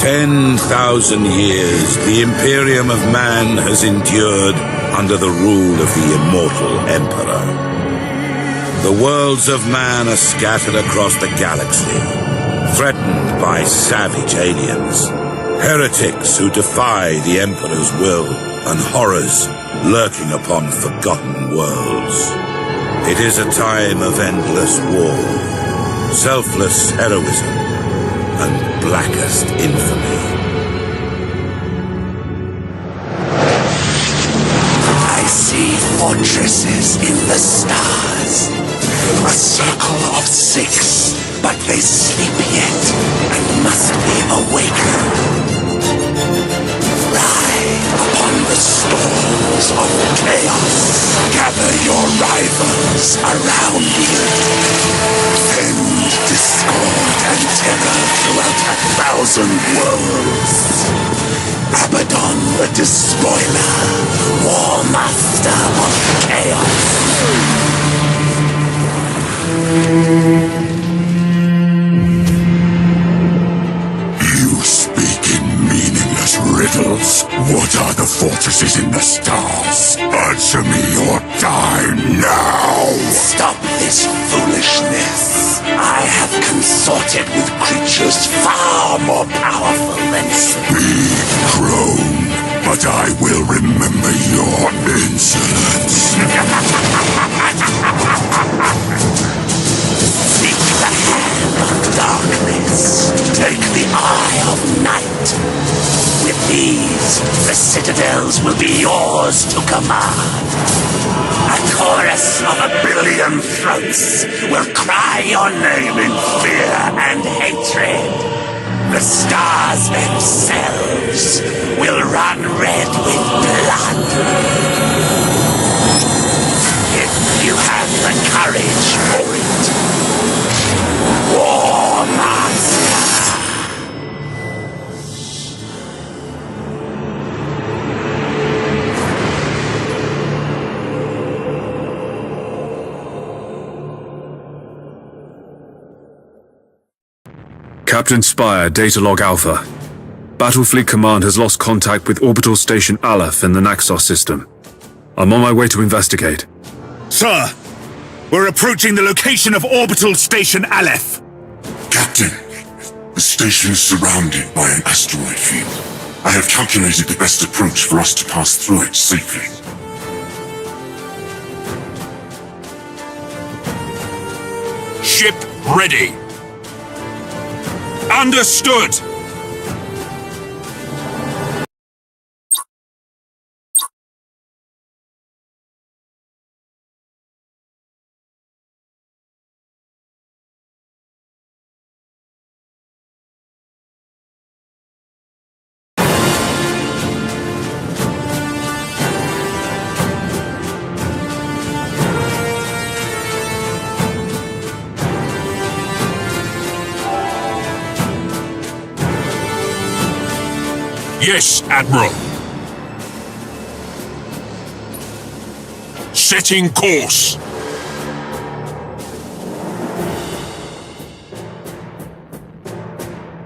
10,000 years the Imperium of Man has endured under the rule of the immortal Emperor. The worlds of man are scattered across the galaxy, threatened by savage aliens, heretics who defy the Emperor's will, and horrors lurking upon forgotten worlds. It is a time of endless war, selfless heroism, and blackest infamy. I see fortresses in the stars. A circle of 6, but they sleep yet and must be awakened. Ride upon the storms of chaos. Gather your rivals around you. End discord and terror throughout 1,000 worlds. Abaddon the Despoiler, War Master of Chaos. You speak in meaningless riddles. What are the fortresses in the stars? Answer me or die now! Stop this foolishness. I have consorted with creatures far more powerful than you. Speak, crone, but I will remember your insolence. Seek the hand of darkness. Take the eye of night. With these, the citadels will be yours to command. A chorus of 1,000,000,000 throats will cry your name in fear and hatred. The stars themselves will run red with blood. If you have the courage for it. War Master. Captain Spire, Data Log Alpha. Battlefleet Command has lost contact with Orbital Station Aleph in the Naxos system. I'm on my way to investigate. Sir, we're approaching the location of Orbital Station Aleph. Captain, the station is surrounded by an asteroid field. I have calculated the best approach for us to pass through it safely. Ship ready. Understood! Yes, Admiral. Setting course.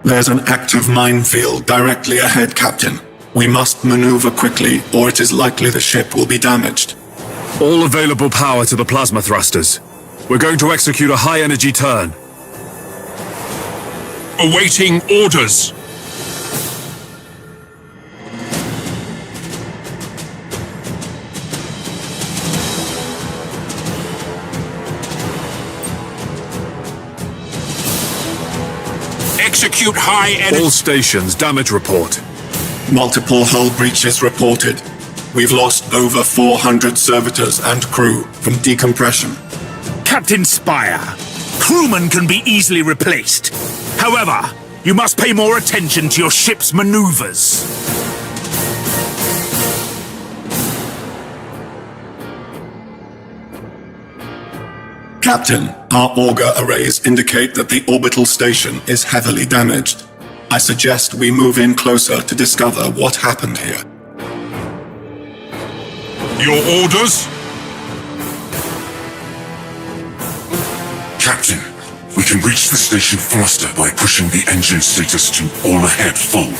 There's an active minefield directly ahead, Captain. We must maneuver quickly, or it is likely the ship will be damaged. All available power to the plasma thrusters. We're going to execute a high-energy turn. Awaiting orders. Execute high energy. All stations, damage report. Multiple hull breaches reported. We've lost over 400 servitors and crew from decompression. Captain Spire, crewmen can be easily replaced. However, you must pay more attention to your ship's maneuvers. Captain, our auger arrays indicate that the orbital station is heavily damaged. I suggest we move in closer to discover what happened here. Your orders? Captain, We can reach the station faster by pushing the engine status to all ahead full.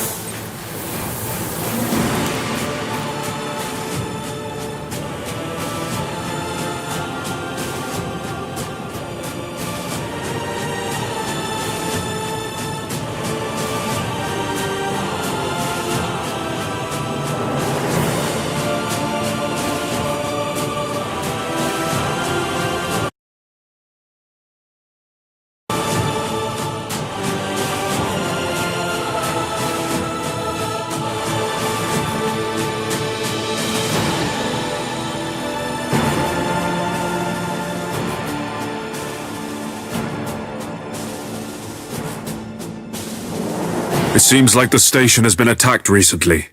It seems like the station has been attacked recently.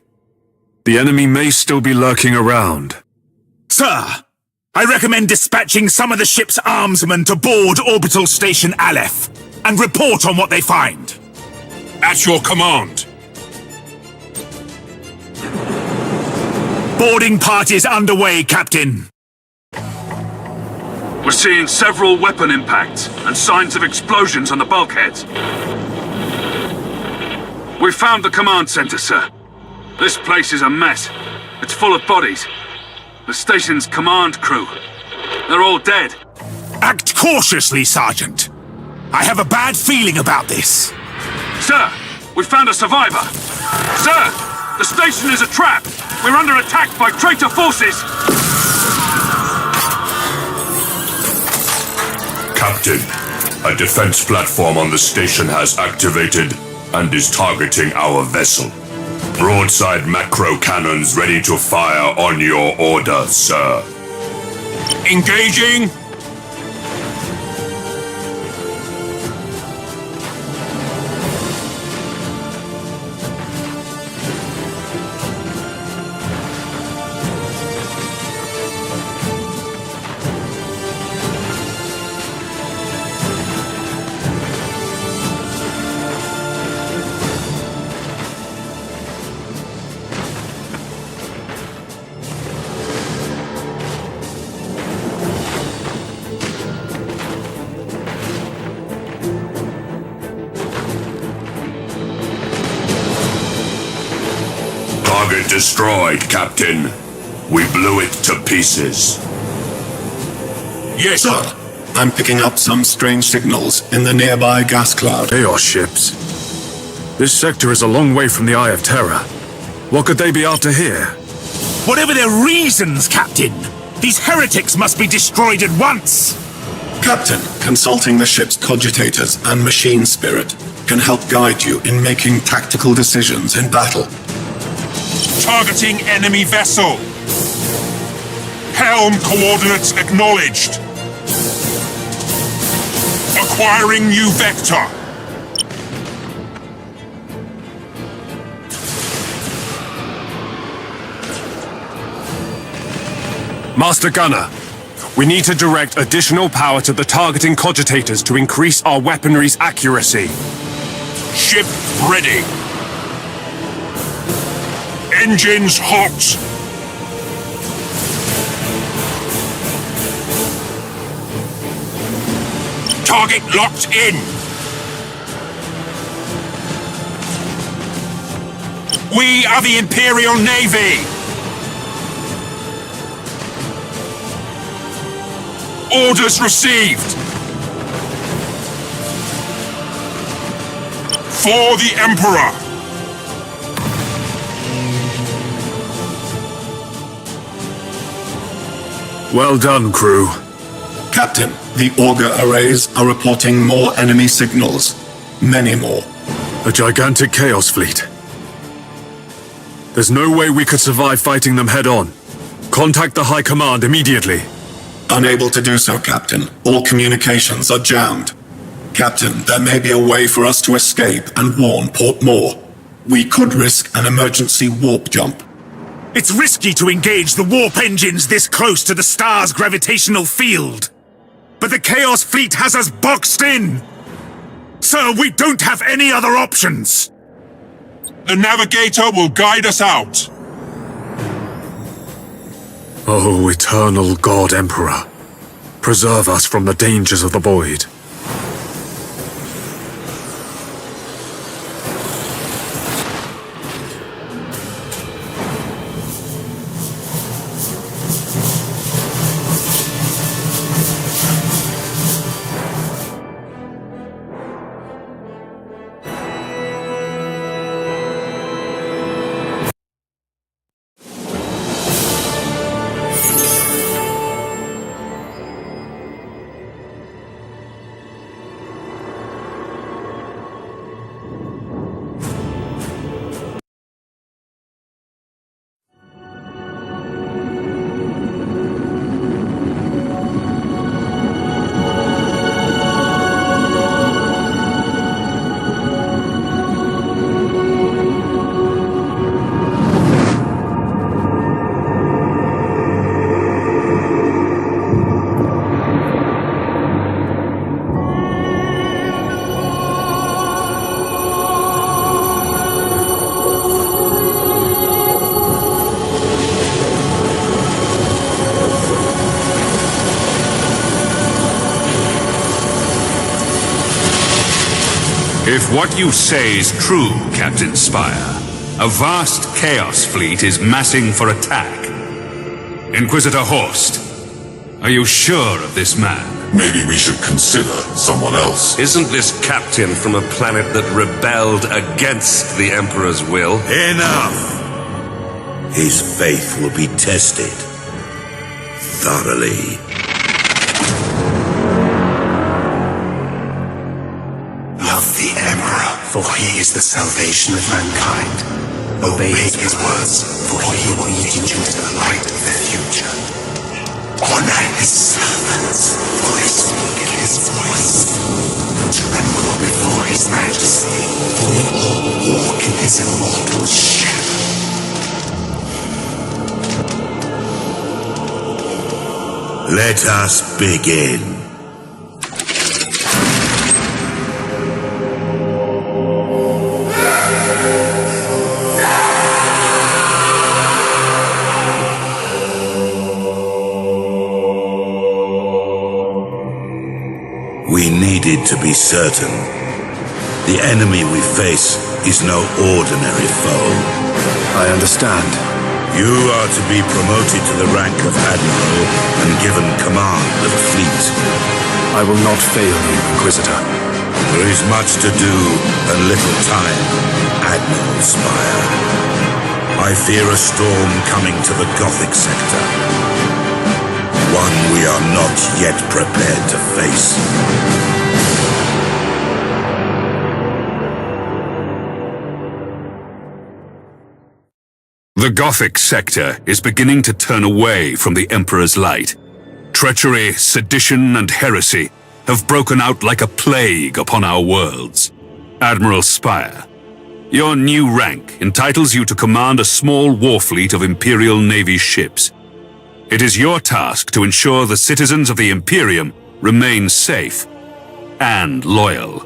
The enemy may still be lurking around. Sir, I recommend dispatching some of the ship's armsmen to board Orbital Station Aleph and report on what they find. At your command. Boarding parties underway, Captain. We're seeing several weapon impacts and signs of explosions on the bulkheads. We found the command center, sir. This place is a mess. It's full of bodies. The station's command crew. They're all dead. Act cautiously, Sergeant. I have a bad feeling about this. Sir, we found a survivor. Sir, the station is a trap. We're under attack by traitor forces. Captain, a defense platform on the station has activated and is targeting our vessel. Broadside macro cannons ready to fire on your order, sir. Engaging! Target destroyed, Captain. We blew it to pieces. Yes, sir. I'm picking up some strange signals in the nearby gas cloud. Chaos ships. This sector is a long way from the Eye of Terror. What could they be after here? Whatever their reasons, Captain, these heretics must be destroyed at once. Captain, consulting the ship's cogitators and machine spirit can help guide you in making tactical decisions in battle. Targeting enemy vessel. Helm coordinates acknowledged. Acquiring new vector. Master Gunner, we need to direct additional power to the targeting cogitators to increase our weaponry's accuracy. Ship ready. Engines hot. Target locked in. We are the Imperial Navy. Orders received. For the Emperor. Well done, crew. Captain, the auger arrays are reporting more enemy signals. Many more. A gigantic Chaos fleet. There's no way we could survive fighting them head-on. Contact the High Command immediately. Unable to do so, Captain. All communications are jammed. Captain, there may be a way for us to escape and warn Port Moore. We could risk an emergency warp jump. It's risky to engage the warp engines this close to the star's gravitational field. But the Chaos Fleet has us boxed in. Sir, we don't have any other options. The navigator will guide us out. Oh, eternal God Emperor. Preserve us from the dangers of the void. If what you say is true, Captain Spire, a vast Chaos fleet is massing for attack. Inquisitor Horst, are you sure of this man? Maybe we should consider someone else. Isn't this captain from a planet that rebelled against the Emperor's will? Enough! His faith will be tested thoroughly. Love the Emperor, for he is the salvation of mankind. Obey his words, for he will lead you into the light of the future. Honor his servants, for they speak in his voice. Tremble before his majesty, for we all walk in his immortal shadow. Let us begin. We needed to be certain. The enemy we face is no ordinary foe. I understand. You are to be promoted to the rank of Admiral and given command of a fleet. I will not fail you, Inquisitor. There is much to do and little time, Admiral Spire. I fear a storm coming to the Gothic sector. One we are not yet prepared to face. The Gothic sector is beginning to turn away from the Emperor's light. Treachery, sedition, and heresy have broken out like a plague upon our worlds. Admiral Spire, your new rank entitles you to command a small war fleet of Imperial Navy ships. It is your task to ensure the citizens of the Imperium remain safe and loyal.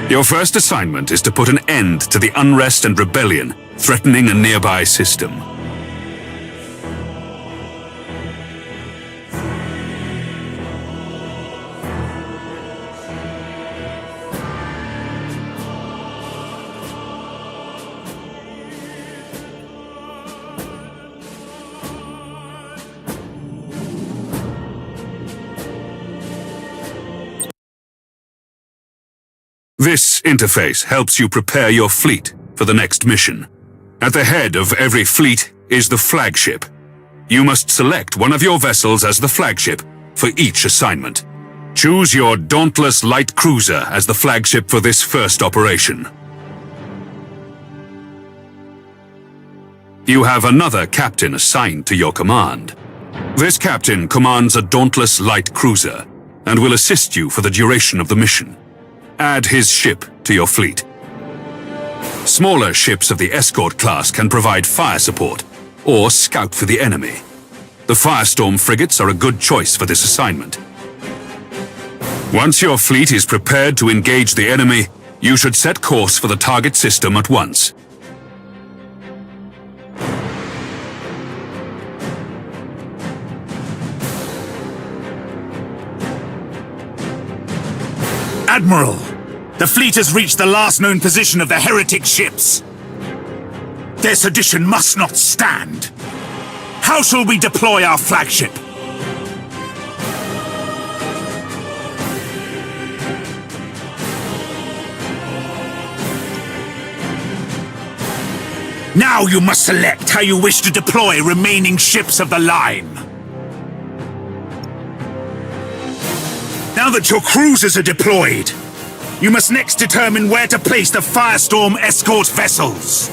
Your first assignment is to put an end to the unrest and rebellion threatening a nearby system. This interface helps you prepare your fleet for the next mission. At the head of every fleet is the flagship. You must select one of your vessels as the flagship for each assignment. Choose your Dauntless Light Cruiser as the flagship for this first operation. You have another captain assigned to your command. This captain commands a Dauntless Light Cruiser and will assist you for the duration of the mission. Add his ship to your fleet. Smaller ships of the escort class can provide fire support or scout for the enemy. The Firestorm frigates are a good choice for this assignment. Once your fleet is prepared to engage the enemy, you should set course for the target system at once. Admiral, the fleet has reached the last known position of the heretic ships. Their sedition must not stand. How shall we deploy our flagship? Now you must select how you wish to deploy remaining ships of the line. Now that your cruisers are deployed, you must next determine where to place the Firestorm escort vessels.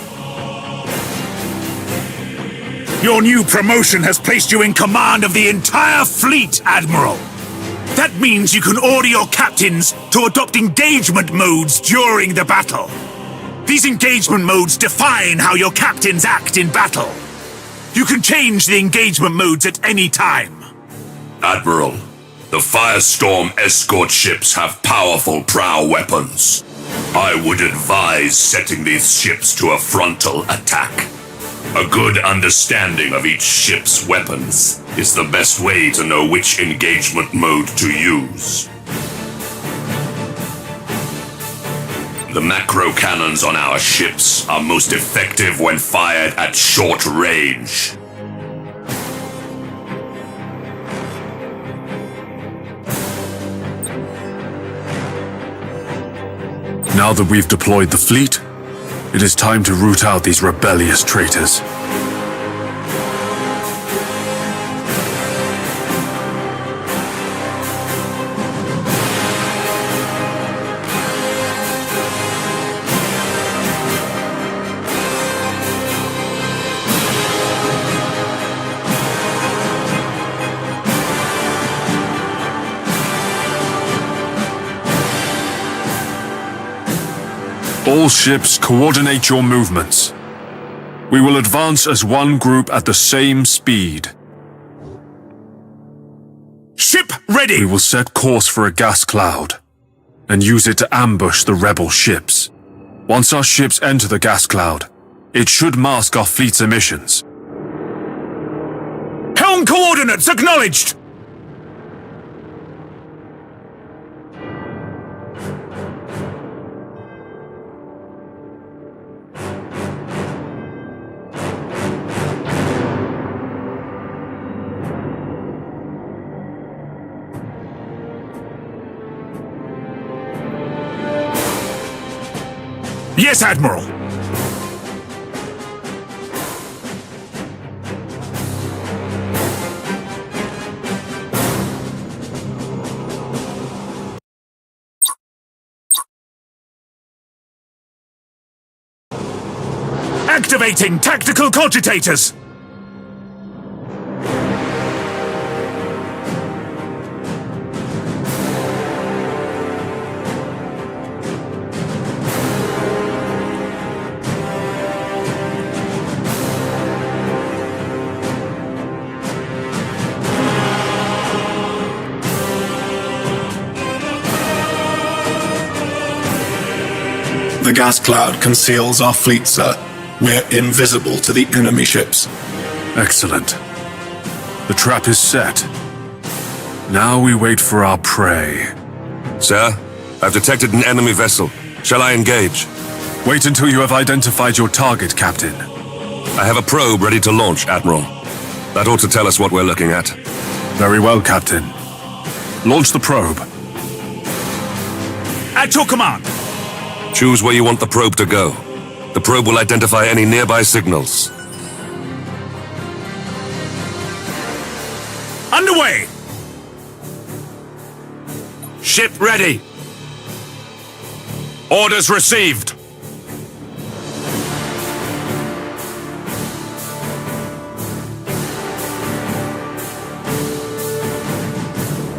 Your new promotion has placed you in command of the entire fleet, Admiral. That means you can order your captains to adopt engagement modes during the battle. These engagement modes define how your captains act in battle. You can change the engagement modes at any time. Admiral, the Firestorm escort ships have powerful prow weapons. I would advise setting these ships to a frontal attack. A good understanding of each ship's weapons is the best way to know which engagement mode to use. The macro cannons on our ships are most effective when fired at short range. Now that we've deployed the fleet, it is time to root out these rebellious traitors. All ships, coordinate your movements. We will advance as one group at the same speed. Ship ready! We will set course for a gas cloud and use it to ambush the rebel ships. Once our ships enter the gas cloud, it should mask our fleet's emissions. Helm coordinates acknowledged! Yes, Admiral! Activating tactical cogitators! The gas cloud conceals our fleet, sir. We're invisible to the enemy ships. Excellent. The trap is set. Now we wait for our prey. Sir, I've detected an enemy vessel. Shall I engage? Wait until you have identified your target, Captain. I have a probe ready to launch, Admiral. That ought to tell us what we're looking at. Very well, Captain. Launch the probe. At your command! Choose where you want the probe to go. The probe will identify any nearby signals. Underway! Ship ready. Orders received.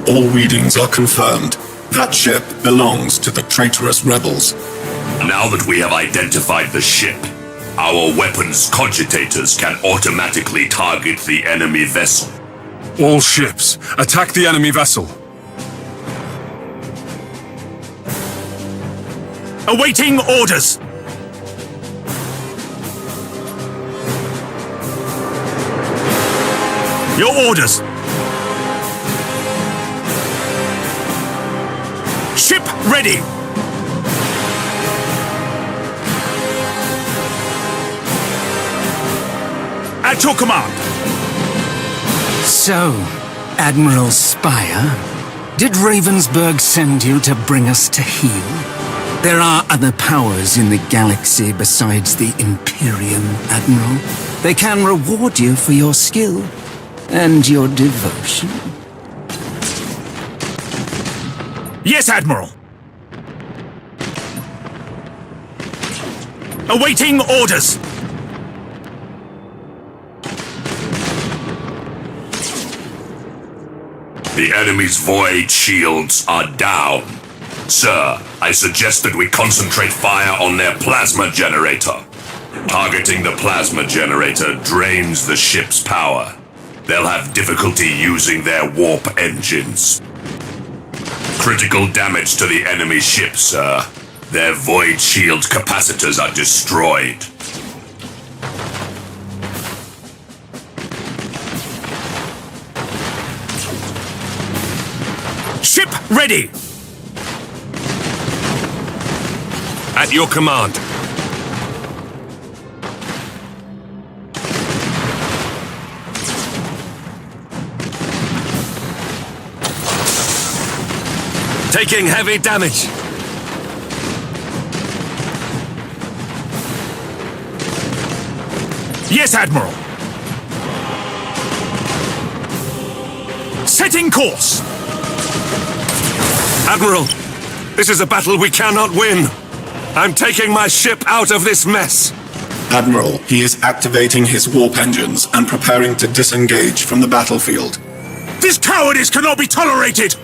All readings are confirmed. That ship belongs to the traitorous rebels. Now that we have identified the ship, our weapons cogitators can automatically target the enemy vessel. All ships, attack the enemy vessel. Awaiting orders! Your orders! Ship ready! At your command! So, Admiral Spire, did Ravensburg send you to bring us to heel? There are other powers in the galaxy besides the Imperium, Admiral. They can reward you for your skill and your devotion. Yes, Admiral. Awaiting orders. The enemy's void shields are down. Sir, I suggest that we concentrate fire on their plasma generator. Targeting the plasma generator drains the ship's power. They'll have difficulty using their warp engines. Critical damage to the enemy ship, sir. Their void shield capacitors are destroyed. Ship ready! At your command. Taking heavy damage. Yes, Admiral. Setting course. Admiral, this is a battle we cannot win. I'm taking my ship out of this mess. Admiral, he is activating his warp engines and preparing to disengage from the battlefield. This cowardice cannot be tolerated!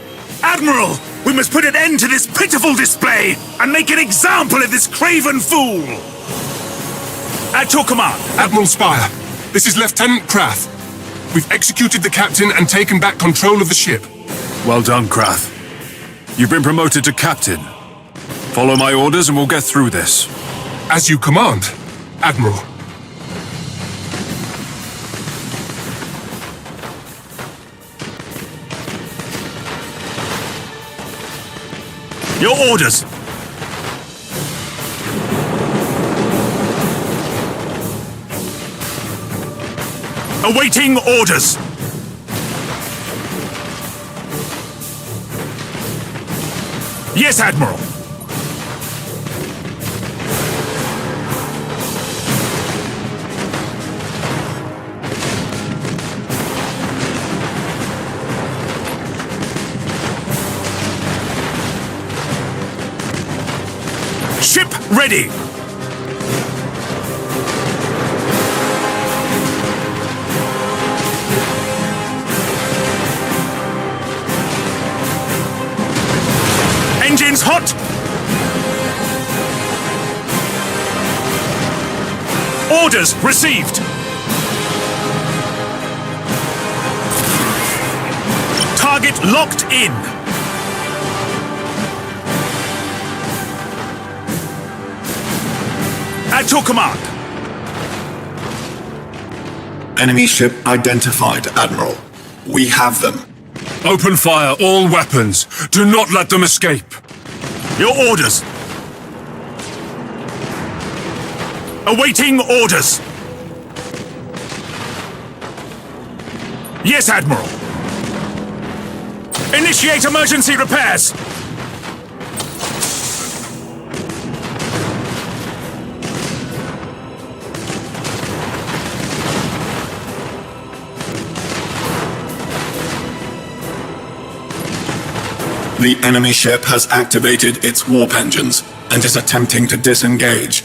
Admiral, we must put an end to this pitiful display and make an example of this craven fool! At your command. Admiral Spire, this is Lieutenant Krath. We've executed the captain and taken back control of the ship. Well done, Krath. You've been promoted to captain. Follow my orders and we'll get through this. As you command, Admiral. Your orders. Awaiting orders. Yes, Admiral. Ship ready! Engines hot! Orders received! Target locked in! At your command. Enemy ship identified, Admiral. We have them. Open fire, all weapons. Do not let them escape. Your orders. Awaiting orders. Yes, Admiral. Initiate emergency repairs. The enemy ship has activated its warp engines and is attempting to disengage.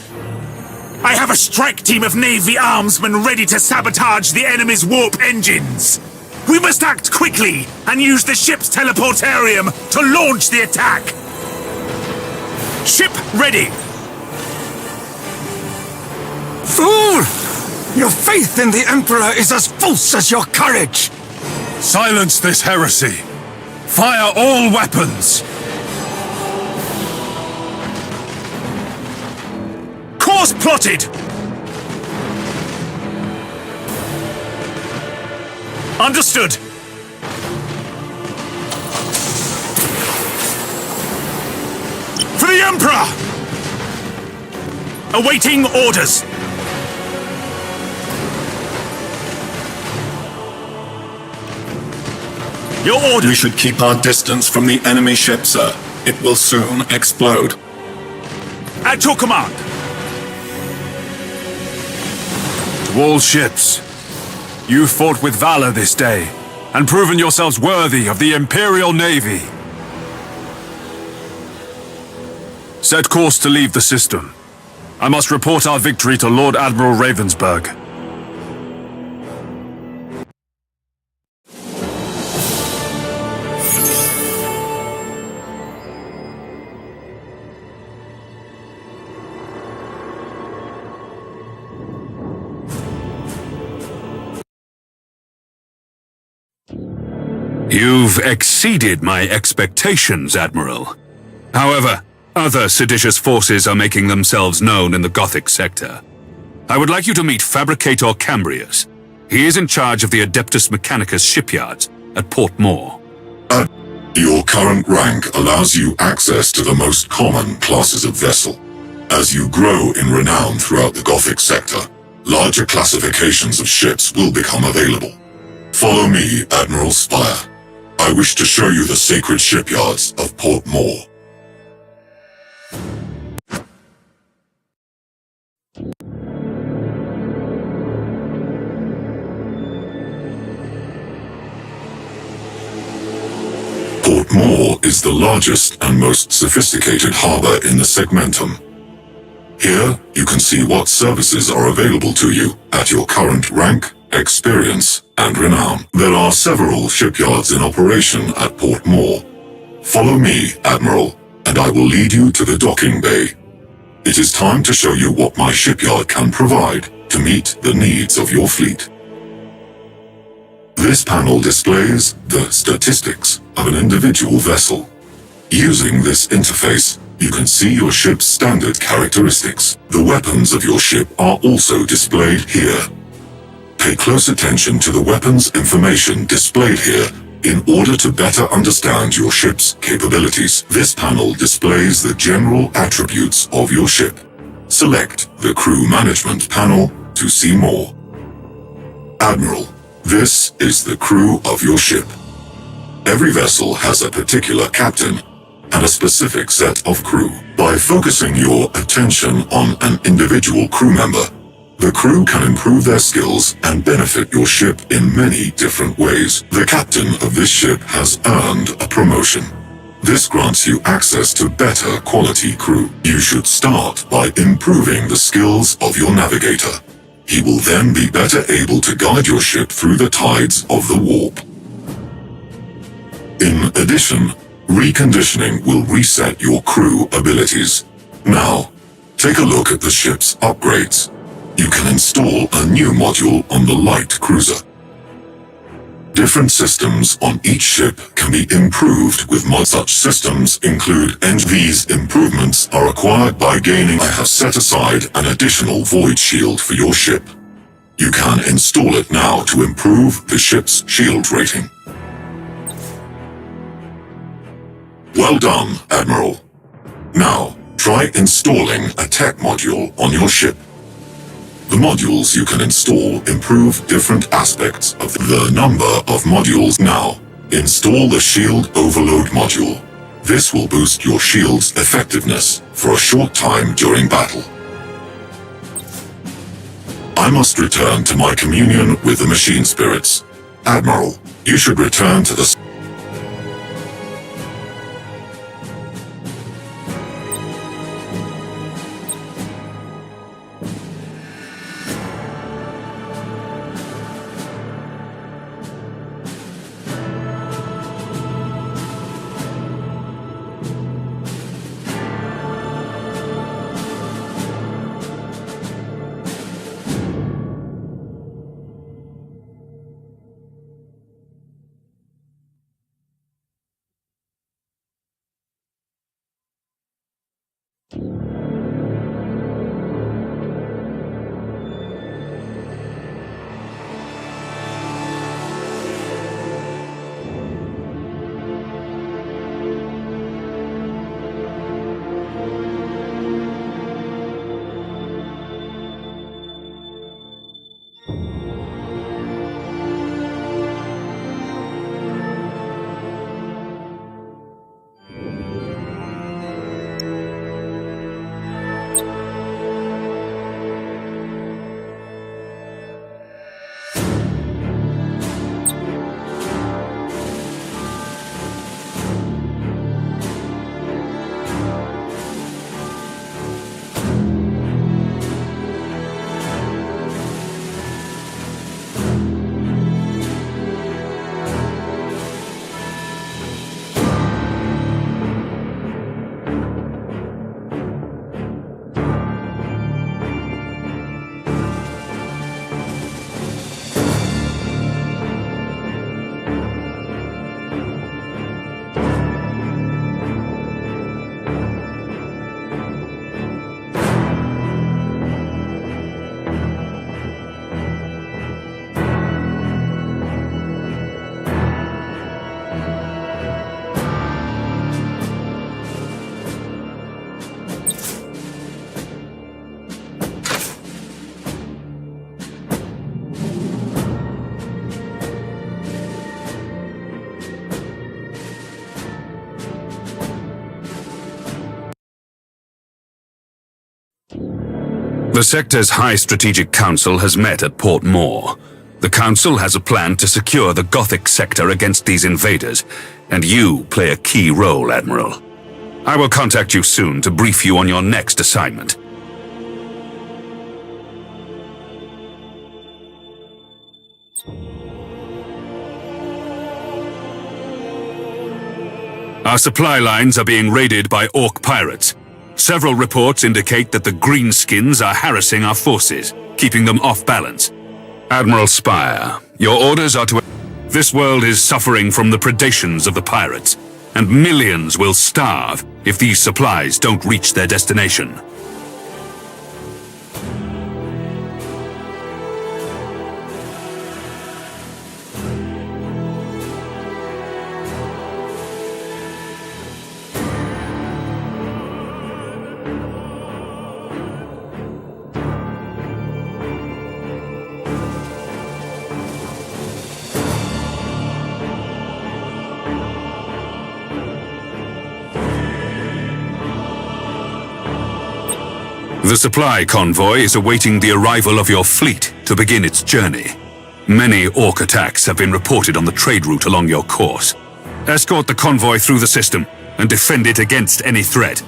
I have a strike team of Navy armsmen ready to sabotage the enemy's warp engines. We must act quickly and use the ship's teleportarium to launch the attack. Ship ready. Fool! Your faith in the Emperor is as false as your courage! Silence this heresy. Fire all weapons! Course plotted! Understood. For the Emperor! Awaiting orders. Your orders. We should keep our distance from the enemy ship, sir. It will soon explode. At your command. To all ships, you fought with valor this day, and proven yourselves worthy of the Imperial Navy. Set course to leave the system. I must report our victory to Lord Admiral Ravensburg. You've exceeded my expectations, Admiral. However, other seditious forces are making themselves known in the Gothic sector. I would like you to meet Fabricator Cambrius. He is in charge of the Adeptus Mechanicus shipyards at Port Moore. Your current rank allows you access to the most common classes of vessel. As you grow in renown throughout the Gothic sector, larger classifications of ships will become available. Follow me, Admiral Spire. I wish to show you the sacred shipyards of Port Moore. Port Moore is the largest and most sophisticated harbor in the Segmentum. Here, you can see what services are available to you at your current rank, experience, and renown. There are several shipyards in operation at Port Moore. Follow me, Admiral, and I will lead you to the docking bay. It is time to show you what my shipyard can provide to meet the needs of your fleet. This panel displays the statistics of an individual vessel. Using this interface, you can see your ship's standard characteristics. The weapons of your ship are also displayed here. Pay close attention to the weapons information displayed here in order to better understand your ship's capabilities. This panel displays the general attributes of your ship. Select the Crew Management panel to see more. Admiral, this is the crew of your ship. Every vessel has a particular captain and a specific set of crew. By focusing your attention on an individual crew member, the crew can improve their skills and benefit your ship in many different ways. The captain of this ship has earned a promotion. This grants you access to better quality crew. You should start by improving the skills of your navigator. He will then be better able to guide your ship through the tides of the warp. In addition, reconditioning will reset your crew abilities. Now, take a look at the ship's upgrades. You can install a new module on the light cruiser. Different systems on each ship can be improved with mods. Such systems include these improvements are acquired by gaining. I have set aside an additional void shield for your ship. You can install it now to improve the ship's shield rating. Well done, Admiral. Now, try installing a tech module on your ship. The modules you can install improve different aspects of the number of modules. Now, install the Shield Overload module. This will boost your shield's effectiveness for a short time during battle. I must return to my communion with the machine spirits. Admiral, you should return to the... The sector's High Strategic Council has met at Port Moore. The Council has a plan to secure the Gothic sector against these invaders, and you play a key role, Admiral. I will contact you soon to brief you on your next assignment. Our supply lines are being raided by Orc pirates. Several reports indicate that the Greenskins are harassing our forces, keeping them off balance. Admiral Spire, your orders are to... This world is suffering from the predations of the pirates, and millions will starve if these supplies don't reach their destination. The supply convoy is awaiting the arrival of your fleet to begin its journey. Many Orc attacks have been reported on the trade route along your course. Escort the convoy through the system and defend it against any threat.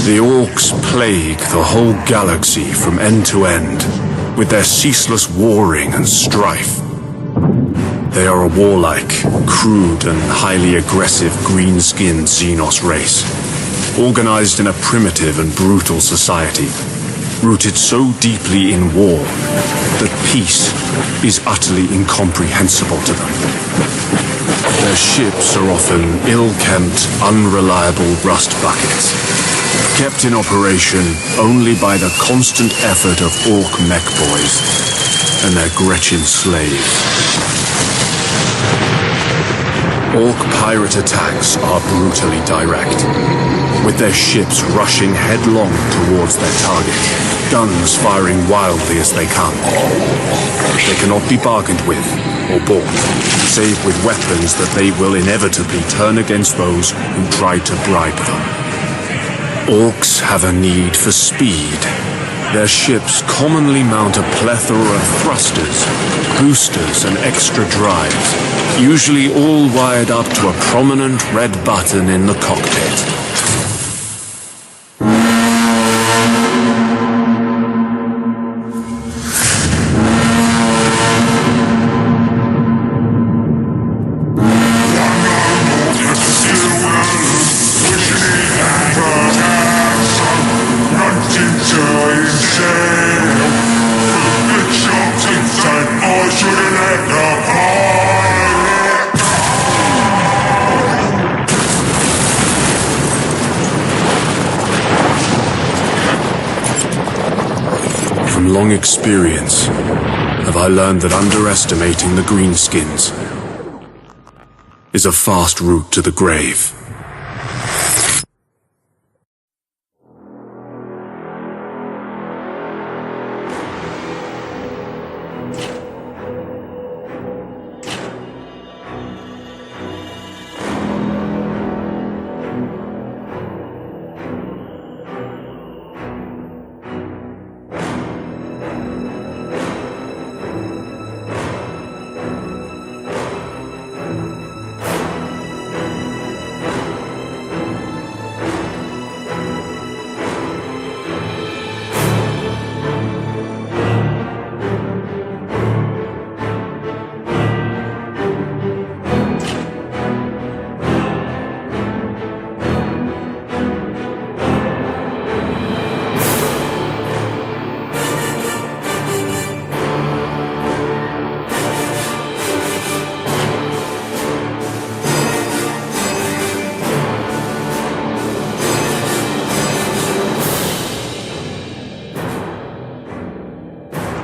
The Orcs plague the whole galaxy from end to end, with their ceaseless warring and strife. They are a warlike, crude and highly aggressive green-skinned Xenos race, organized in a primitive and brutal society, rooted so deeply in war that peace is utterly incomprehensible to them. Their ships are often ill-kempt, unreliable rust buckets, kept in operation only by the constant effort of Orc mech boys and their Gretchen slaves. Orc pirate attacks are brutally direct, with their ships rushing headlong towards their target, guns firing wildly as they come. They cannot be bargained with or bought, save with weapons that they will inevitably turn against those who try to bribe them. Orcs have a need for speed. Their ships commonly mount a plethora of thrusters, boosters, and extra drives, usually all wired up to a prominent red button in the cockpit. From long experience, have I learned that underestimating the Greenskins is a fast route to the grave.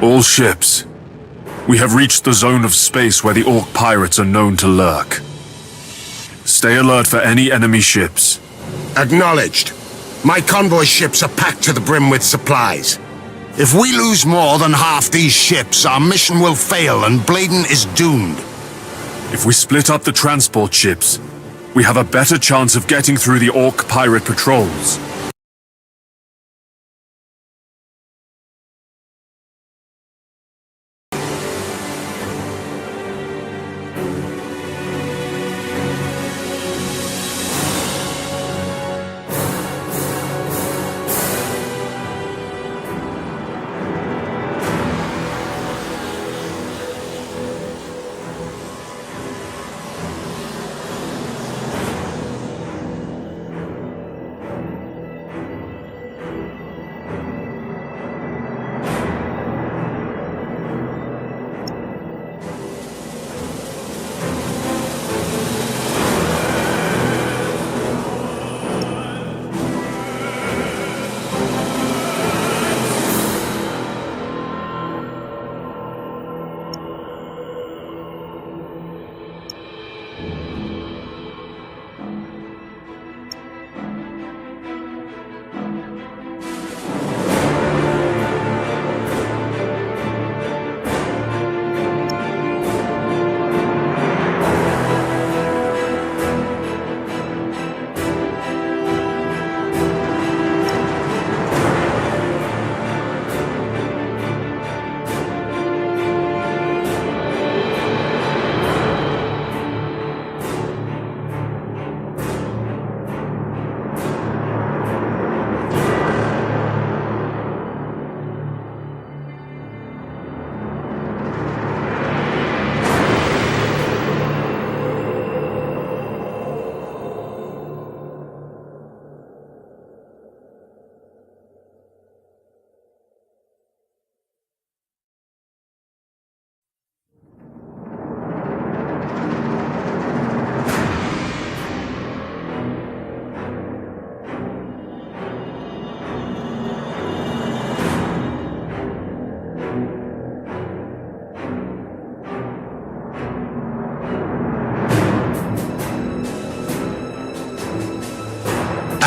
All ships. We have reached the zone of space where the Orc pirates are known to lurk. Stay alert for any enemy ships. Acknowledged. My convoy ships are packed to the brim with supplies. If we lose more than half these ships, our mission will fail and Bladen is doomed. If we split up the transport ships, we have a better chance of getting through the Orc pirate patrols.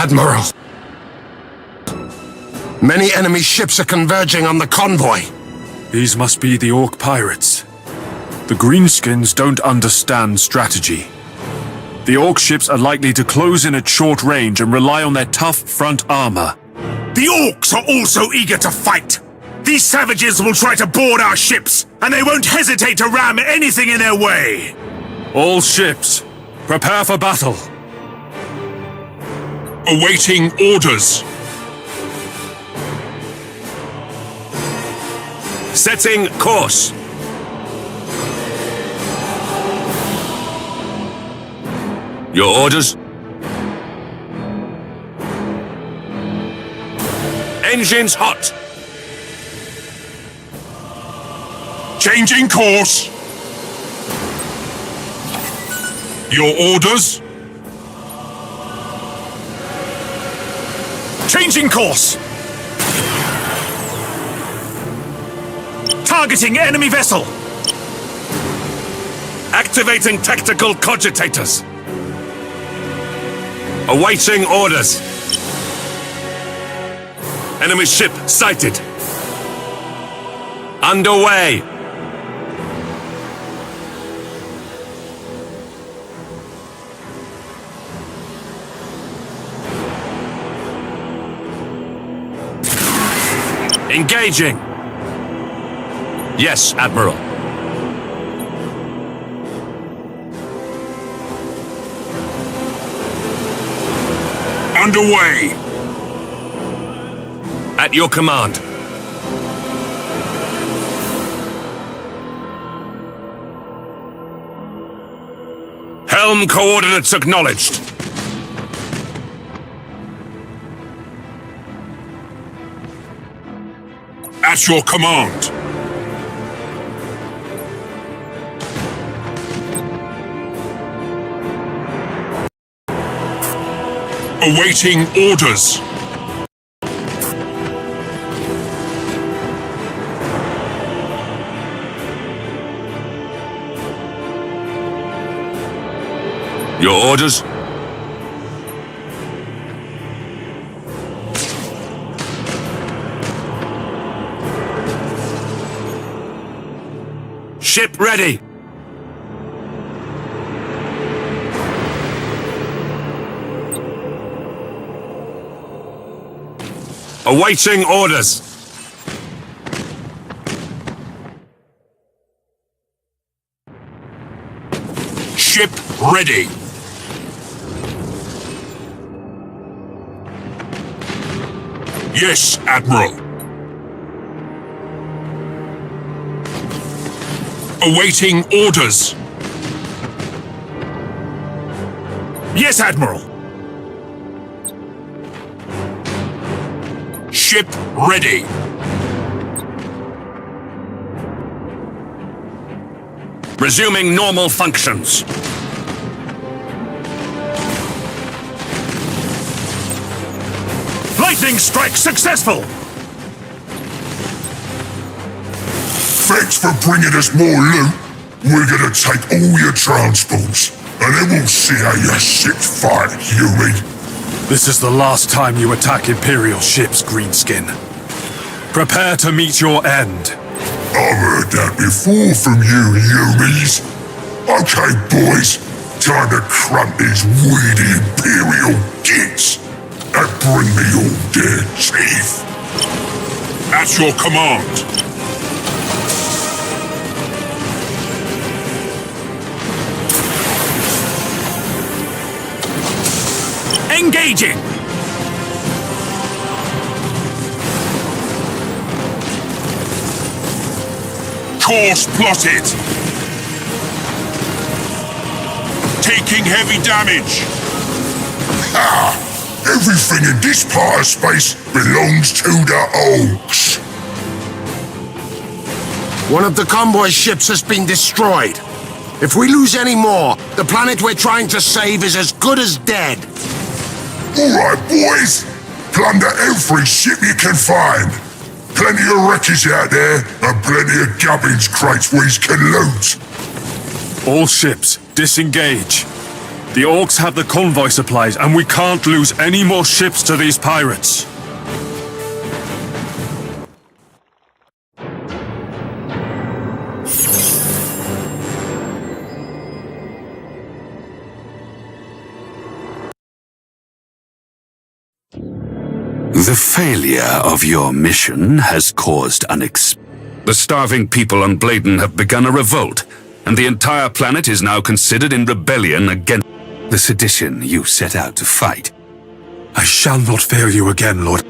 Admiral. Many enemy ships are converging on the convoy. These must be the Orc pirates. The Greenskins don't understand strategy. The Orc ships are likely to close in at short range and rely on their tough front armor. The Orcs are also eager to fight! These savages will try to board our ships, and they won't hesitate to ram anything in their way! All ships, prepare for battle. Awaiting orders. Setting course. Your orders? Engines hot. Changing course. Your orders? Changing course! Targeting enemy vessel! Activating tactical cogitators. Awaiting orders. Enemy ship sighted. Underway. Engaging. Yes, Admiral. Underway. At your command. Helm coordinates acknowledged. At your command. Awaiting orders. Your orders? Ship ready! Awaiting orders! Ship ready! Yes, Admiral. Awaiting orders. Yes, Admiral. Ship ready. Resuming normal functions. Lightning strike successful! Thanks for bringing us more loot. We're gonna take all your transports, and then we'll see how your ships fight, human. This is the last time you attack Imperial ships, Greenskin. Prepare to meet your end. I've heard that before from you, Yumis. Okay, boys, time to crunch these weedy Imperial gits and bring me all their teeth. At your command. Engaging! Course plotted. Taking heavy damage. Ah! Everything in this part of space belongs to the Orcs. One of the convoy ships has been destroyed. If we lose any more, the planet we're trying to save is as good as dead. Alright, boys. Plunder every ship you can find. Plenty of wreckage out there, and plenty of gubbins crates we can loot. All ships, disengage. The Orcs have the convoy supplies, and we can't lose any more ships to these pirates. The failure of your mission has caused The starving people on Bladen have begun a revolt, and the entire planet is now considered in rebellion against the sedition you set out to fight. I shall not fail you again, Lord.